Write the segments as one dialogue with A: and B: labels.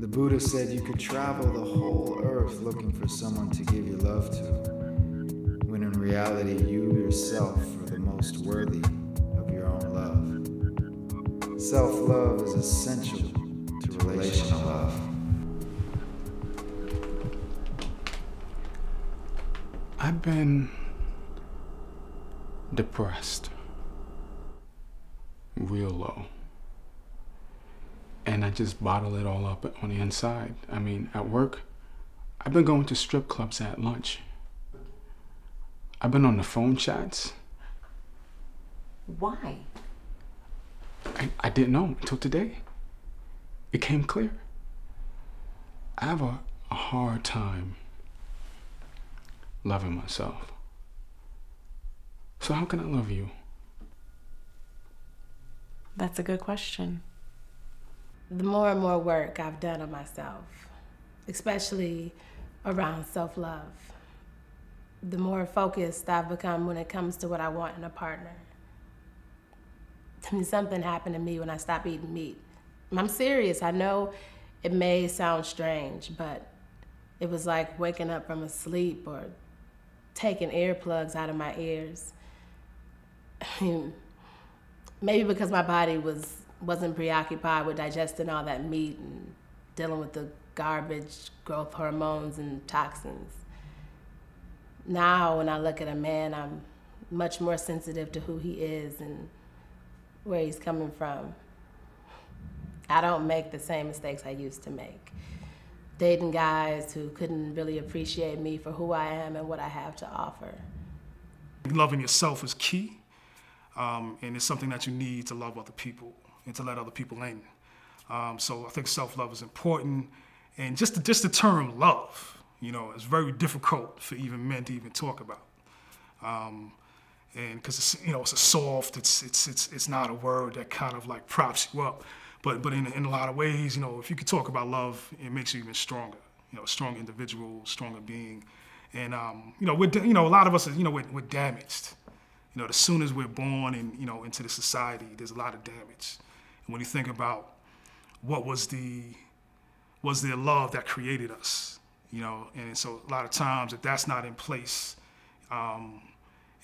A: The Buddha said you could travel the whole earth looking for someone to give your love to, when in reality you yourself are the most worthy of your own love. Self-love is essential to relational love.
B: I've been depressed, real low. And I just bottle it all up on the inside. I mean, at work, I've been going to strip clubs at lunch. I've been on the phone chats.
C: Why?
B: I didn't know until today. It came clear. I have a hard time loving myself. So how can I love you?
C: That's a good question. The more and more work I've done on myself, especially around self-love, the more focused I've become when it comes to what I want in a partner. I mean, something happened to me when I stopped eating meat. I'm serious. I know it may sound strange, but it was like waking up from a sleep or taking earplugs out of my ears. I mean, maybe because my body wasn't preoccupied with digesting all that meat and dealing with the garbage, growth hormones, and toxins. Now, when I look at a man, I'm much more sensitive to who he is and where he's coming from. I don't make the same mistakes I used to make. Dating guys who couldn't really appreciate me for who I am and what I have to offer.
D: Loving yourself is key, and it's something that you need to love other people and to let other people in. So I think self-love is important, and just the term love, you know, is very difficult for even men to even talk about, and because it's a soft, it's not a word that kind of like props you up, but in a lot of ways, you know, if you could talk about love, it makes you even stronger, you know, a strong individual, stronger being, and you know, a lot of us, you know, we're damaged. You know, as soon as we're born and, you know, into the society, there's a lot of damage. And when you think about what was their love that created us, you know, and so a lot of times if that's not in place, and,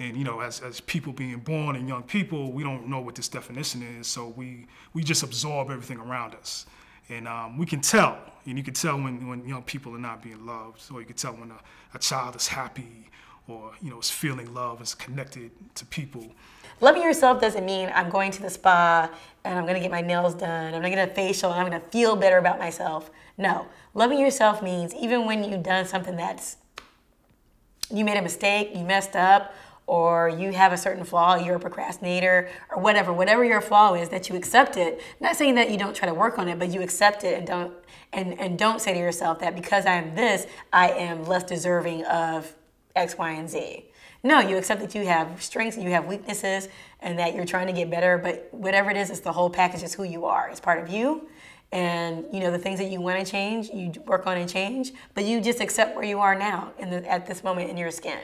D: you know, as people being born and young people, we don't know what this definition is, so we just absorb everything around us. And we can tell, and you can tell when young people are not being loved, or you can tell when a child is happy, or, you know, is feeling love, is connected to people.
E: Loving yourself doesn't mean I'm going to the spa and I'm going to get my nails done, I'm going to get a facial, and I'm going to feel better about myself. No, loving yourself means even when you've done something you made a mistake, you messed up, or you have a certain flaw, you're a procrastinator, or whatever your flaw is, that you accept it. Not saying that you don't try to work on it, but you accept it and don't say to yourself that because I am this, I am less deserving of X, Y, and Z. No, you accept that you have strengths and you have weaknesses and that you're trying to get better, but whatever it is, it's the whole package, it's who you are. It's part of you, and you know the things that you want to change, you work on and change, but you just accept where you are now at this moment in your skin.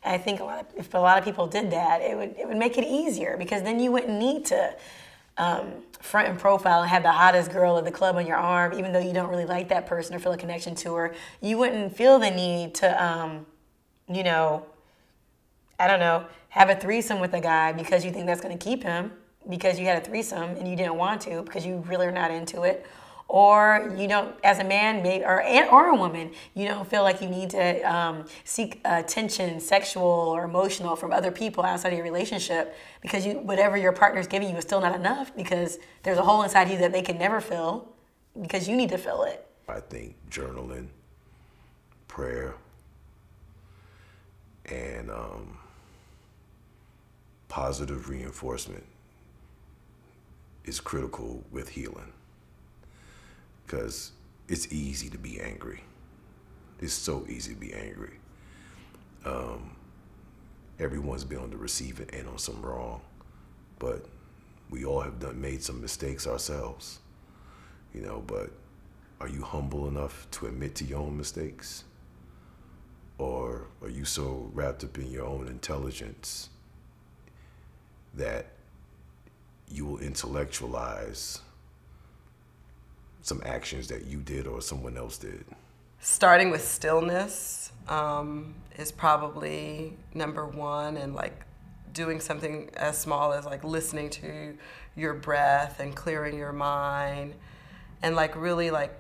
E: And I think if a lot of people did that, it would make it easier, because then you wouldn't need to front and profile and have the hottest girl at the club on your arm, even though you don't really like that person or feel a connection to her. You wouldn't feel the need to you know, I don't know, have a threesome with a guy because you think that's going to keep him, because you had a threesome and you didn't want to because you really are not into it. Or you don't, as a man or a woman, you don't feel like you need to seek attention, sexual or emotional, from other people outside of your relationship, because whatever your partner's giving you is still not enough, because there's a hole inside you that they can never fill, because you need to fill it.
F: I think journaling, prayer, and positive reinforcement is critical with healing, because it's easy to be angry. It's so easy to be angry. Everyone's been on the receiving end on some wrong, but we all have made some mistakes ourselves, you know, but are you humble enough to admit to your own mistakes? Or are you so wrapped up in your own intelligence that you will intellectualize some actions that you did or someone else did?
G: Starting with stillness is probably number one, and like doing something as small as like listening to your breath and clearing your mind, and like really like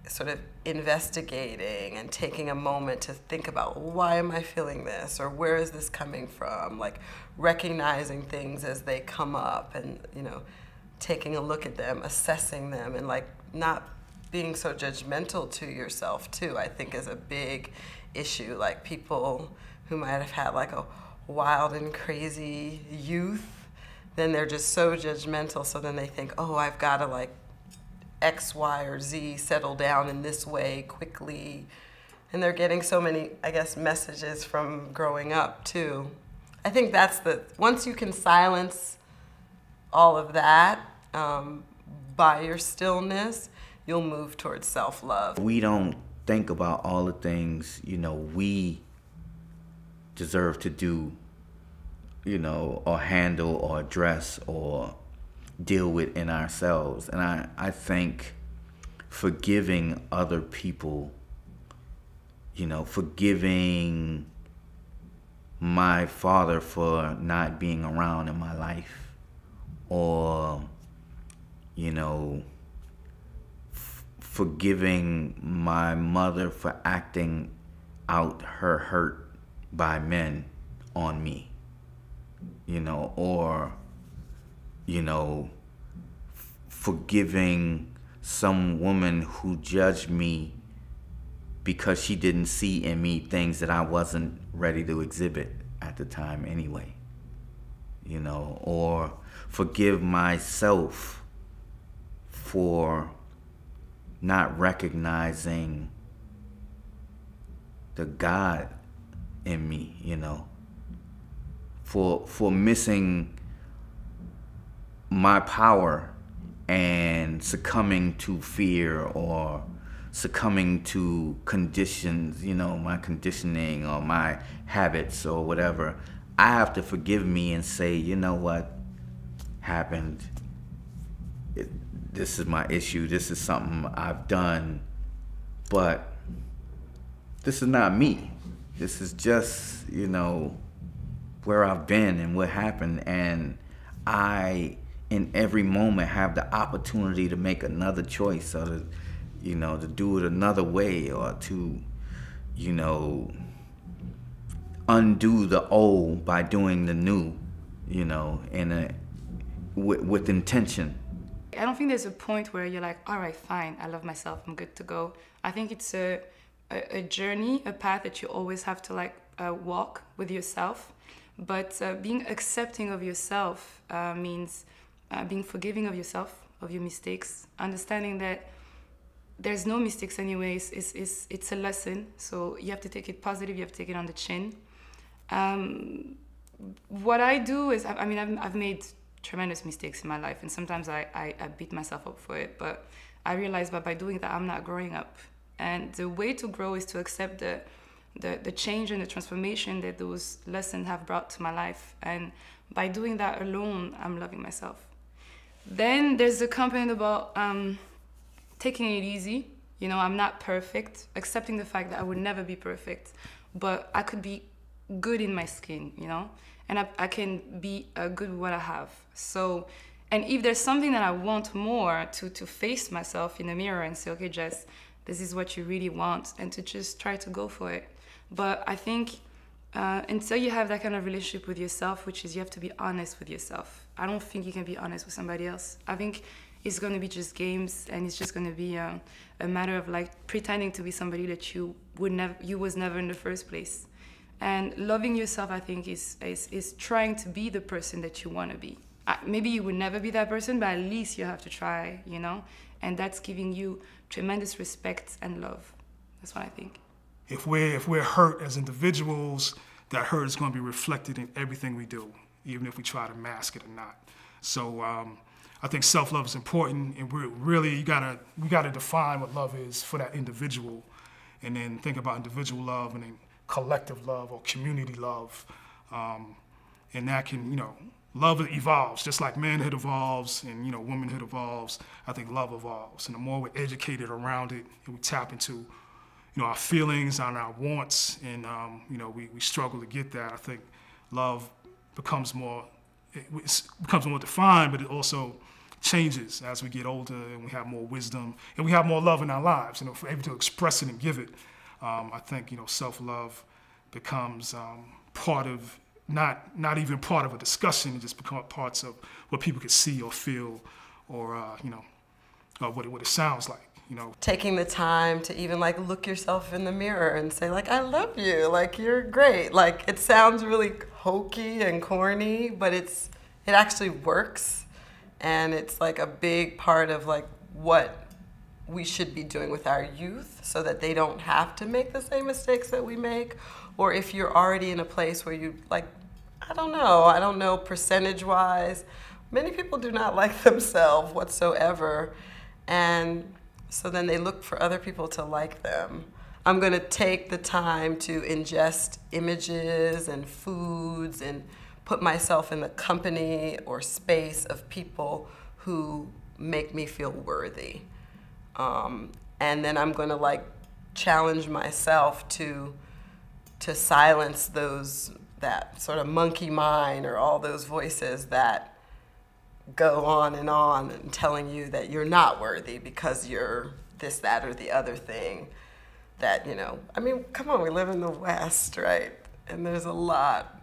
G: sort of investigating and taking a moment to think about, why am I feeling this, or where is this coming from? Like recognizing things as they come up, and you know, taking a look at them, assessing them, and like not being so judgmental to yourself too, I think is a big issue. Like people who might have had like a wild and crazy youth, then they're just so judgmental, so then they think, oh, I've got to like X, Y, or Z settle down in this way quickly. And they're getting so many, I guess, messages from growing up too. I think that's once you can silence all of that by your stillness, you'll move towards self-love.
H: We don't think about all the things, you know, we deserve to do, you know, or handle or address or deal with in ourselves. And I think forgiving other people, you know, forgiving my father for not being around in my life, or, you know, forgiving my mother for acting out her hurt by men on me, you know, or, you know, forgiving some woman who judged me because she didn't see in me things that I wasn't ready to exhibit at the time anyway, you know, or forgive myself for not recognizing the God in me, you know, for missing my power and succumbing to fear or succumbing to conditions, you know, my conditioning or my habits or whatever. I have to forgive me and say, you know what happened? This is my issue. This is something I've done, but this is not me. This is just, you know, where I've been and what happened. And I, in every moment, have the opportunity to make another choice, or to, you know, to do it another way, or to, you know, undo the old by doing the new, you know, with intention.
I: I don't think there's a point where you're like, all right, fine, I love myself, I'm good to go. I think it's a journey, a path that you always have to like walk with yourself. But being accepting of yourself means being forgiving of yourself, of your mistakes, understanding that there's no mistakes anyways. It's a lesson, so you have to take it positive, you have to take it on the chin. What I do is, I mean, I've made tremendous mistakes in my life, and sometimes I beat myself up for it, but I realize that by doing that, I'm not growing up. And the way to grow is to accept the change and the transformation that those lessons have brought to my life. And by doing that alone, I'm loving myself. Then there's the component about taking it easy. You know, I'm not perfect, accepting the fact that I would never be perfect, but I could be good in my skin, you know? And I can be good with what I have. So, and if there's something that I want more, to face myself in the mirror and say, okay, Jess, this is what you really want, and to just try to go for it. But I think until you have that kind of relationship with yourself, which is you have to be honest with yourself. I don't think you can be honest with somebody else. I think it's going to be just games, and it's just going to be a matter of like pretending to be somebody that you was never in the first place. And loving yourself, I think, is trying to be the person that you want to be. Maybe you would never be that person, but at least you have to try, you know? And that's giving you tremendous respect and love. That's what I think.
D: If we're hurt as individuals, that hurt is going to be reflected in everything we do, even if we try to mask it or not. So I think self-love is important, and we gotta define what love is for that individual, and then think about individual love and then collective love or community love, and that can, you know, love evolves, just like manhood evolves and, you know, womanhood evolves. I think love evolves. And the more we're educated around it and we tap into, you know, our feelings and our wants, and, you know, we struggle to get that, I think love becomes more defined, but it also changes as we get older and we have more wisdom and we have more love in our lives. You know, if we're able to express it and give it, I think, you know, self-love becomes part of, not even part of a discussion, it just becomes parts of what people can see or feel, or you know, what it sounds like. You know,
G: taking the time to even like look yourself in the mirror and say like, I love you, like you're great. Like it sounds really hokey and corny, but it actually works, and it's like a big part of like what we should be doing with our youth so that they don't have to make the same mistakes that we make. Or if you're already in a place where you like, I don't know percentage-wise, many people do not like themselves whatsoever. And so then they look for other people to like them. I'm gonna take the time to ingest images and foods and put myself in the company or space of people who make me feel worthy. And then I'm gonna like challenge myself to silence that sort of monkey mind, or all those voices that go on and telling you that you're not worthy because you're this, that, or the other thing. That, you know, I mean, come on, we live in the West, right? And there's a lot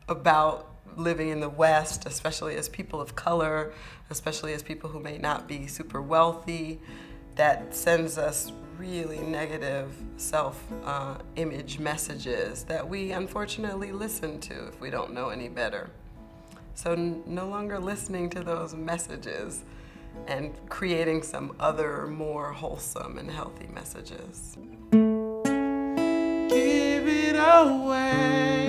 G: about living in the West, especially as people of color, especially as people who may not be super wealthy, that sends us really negative self-image messages that we unfortunately listen to if we don't know any better. So no longer listening to those messages and creating some other more wholesome and healthy messages.
B: Give it away.